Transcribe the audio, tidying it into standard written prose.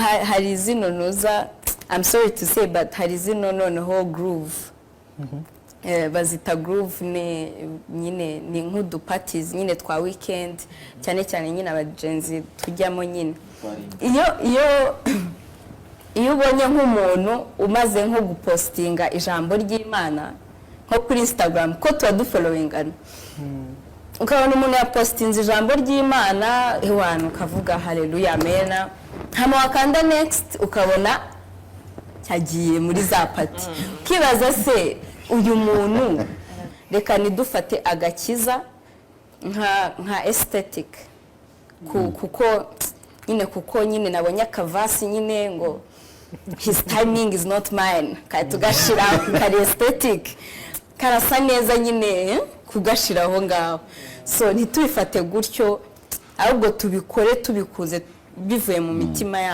hari zino noza, I'm sorry to say, but hari zino noneho groove. Bazita groove nyine ni nk'udu parties nyine twa weekend cyane cyane nyine abagenzi tujyamo nyine. Iyo ubonye nk'umuntu umaze nko gupostinga ijambo ry'Imana nko kuri Instagram ko tuba dufollowingana, ukabona umuntu yapostinze ijambo ry'Imana ewana ukavuga haleluya amena, hama wakanda next ukabona cyagiye muri za party. Kibaza se uyu muntu reka nidufate agakiza nka aesthetic kuko nyine nabonye akavasi nyine ngo his timing is not mine, tugashira kari aesthetic karasa neza nyine kugashiraho ngaho. So ntitubifate gutyo, ahubwo tubikore tubikuze bivuye mu mitima ya